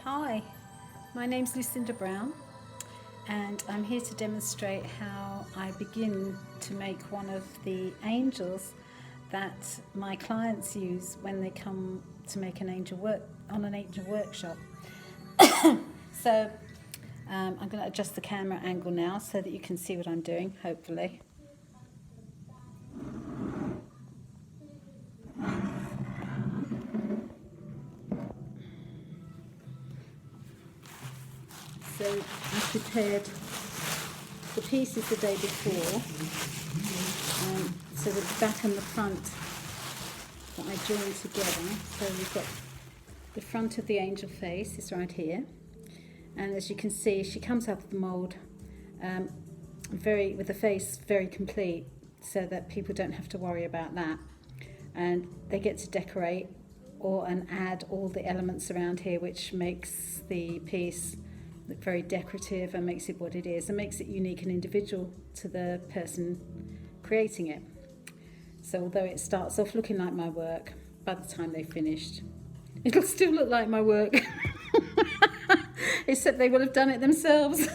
Hi, my name's Lucinda Brown and I'm here to demonstrate how I begin to make one of the angels that my clients use when they come to make an angel workshop. So I'm going to adjust the camera angle now so that you can see what I'm doing, hopefully. So I prepared the pieces the day before, so the back and the front that I joined together. So we've got the front of the angel face is right here, and as you can see, she comes out of the mould with the face very complete, so that people don't have to worry about that, and they get to decorate and add all the elements around here, which makes the piece look very decorative and makes it what it is and makes it unique and individual to the person creating it. So although it starts off looking like my work, by the time they've finished, it'll still look like my work. Except they will have done it themselves.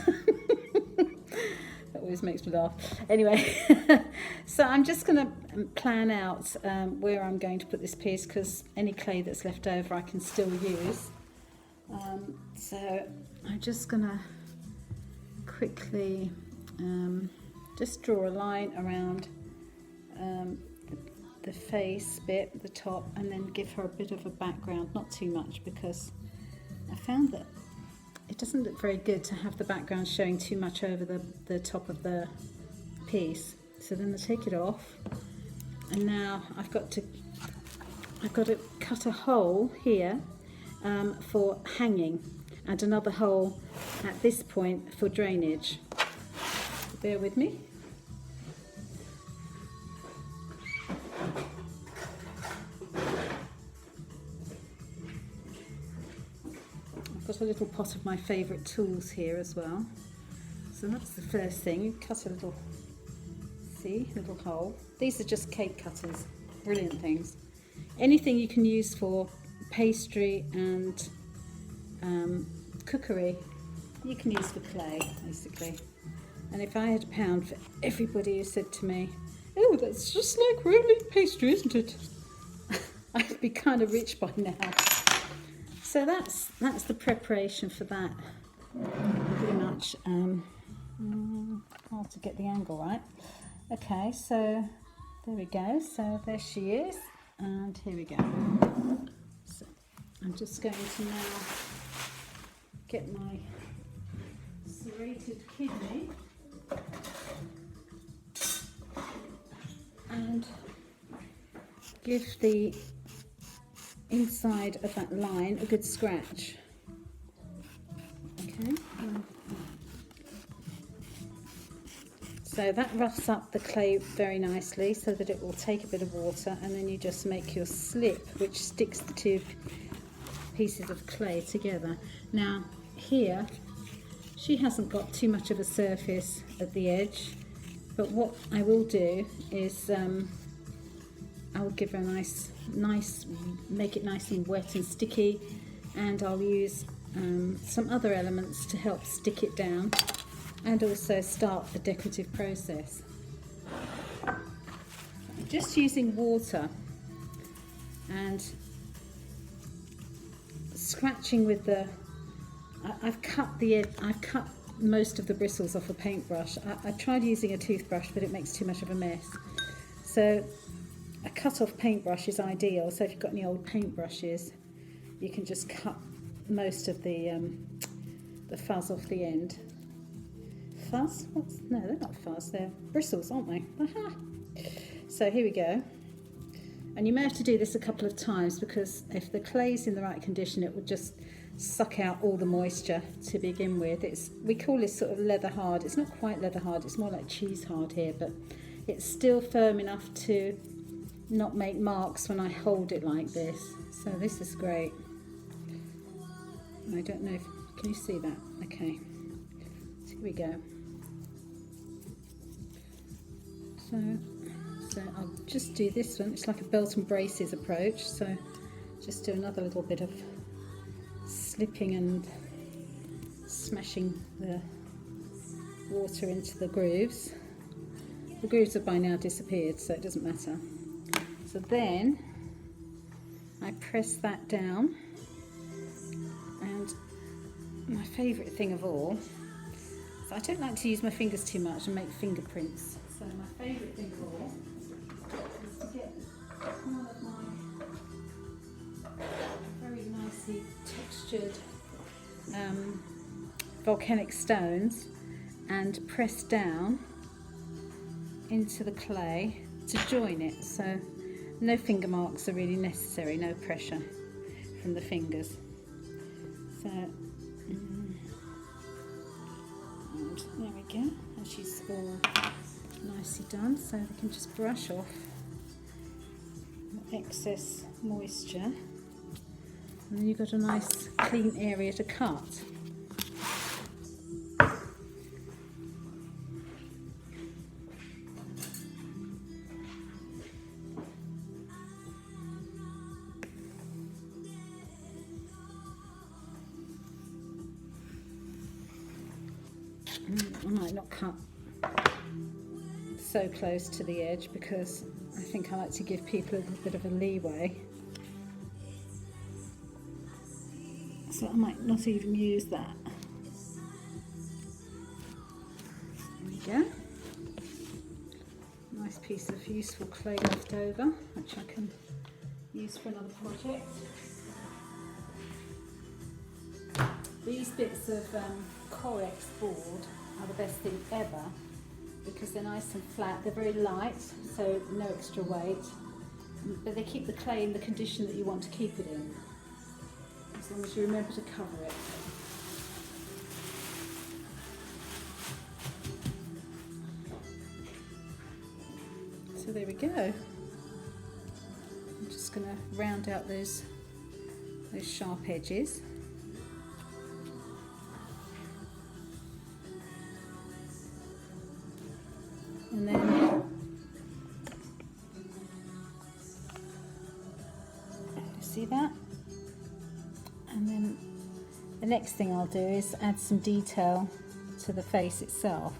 That always makes me laugh. Anyway, so I'm just going to plan out where I'm going to put this piece, because any clay that's left over I can still use. So I'm just going to quickly just draw a line around the face bit, the top, and then give her a bit of a background, not too much, because I found that it doesn't look very good to have the background showing too much over the top of the piece. So then I take it off, and now I've got to cut a hole here for hanging, and another hole at this point for drainage. Bear with me. I've got a little pot of my favourite tools here as well. So that's the first thing. You cut a little hole. These are just cake cutters, brilliant things. Anything you can use for pastry and cookery, you can use for clay, basically. And if I had £1 for everybody who said to me, "Oh, that's just like rolling pastry, isn't it?" I'd be kind of rich by now. So that's the preparation for that, pretty much. Hard to get the angle right. Okay, so there we go. So there she is, and here we go. So I'm just going to now get my serrated kidney and give the inside of that line a good scratch. Okay. So that roughs up the clay very nicely, so that it will take a bit of water, and then you just make your slip, which sticks the two pieces of clay together. Now here, she hasn't got too much of a surface at the edge, but what I will do is I'll give her a nice, make it nice and wet and sticky, and I'll use some other elements to help stick it down and also start the decorative process. I'm just using water and scratching with the I've cut most of the bristles off a paintbrush. I tried using a toothbrush, but it makes too much of a mess. So a cut-off paintbrush is ideal. So if you've got any old paintbrushes, you can just cut most of the fuzz off the end. Fuzz? No, they're not fuzz. They're bristles, aren't they? Aha! So here we go. And you may have to do this a couple of times, because if the clay's in the right condition, it will just suck out all the moisture to begin with. We call this sort of leather hard. It's not quite leather hard, it's more like cheese hard here, but it's still firm enough to not make marks when I hold it like this. So this is great. I don't know can you see that? Okay, so here we go. So I'll just do this one. It's like a belt and braces approach. So just do another little bit of slipping and smashing the water into the grooves. The grooves have by now disappeared, so it doesn't matter. So then I press that down, and my favourite thing of all, so I don't like to use my fingers too much and make fingerprints. So my favourite thing of all is to get one of my very nicely textured volcanic stones and press down into the clay to join it. So no finger marks are really necessary, no pressure from the fingers. So and there we go, and she's all nicely done, so we can just brush off the excess moisture, and then you've got a nice clean area to cut. I might not cut so close to the edge because I think I like to give people a bit of a leeway. So I might not even use that. There we go. Nice piece of useful clay left over, which I can use for another project. These bits of Corex board are the best thing ever because they're nice and flat, they're very light, so no extra weight, but they keep the clay in the condition that you want to keep it in, as long as you remember to cover it. So there we go. I'm just going to round out those sharp edges. And then you see that? And then the next thing I'll do is add some detail to the face itself,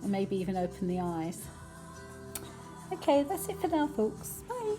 and maybe even open the eyes. Okay, that's it for now, folks. Bye.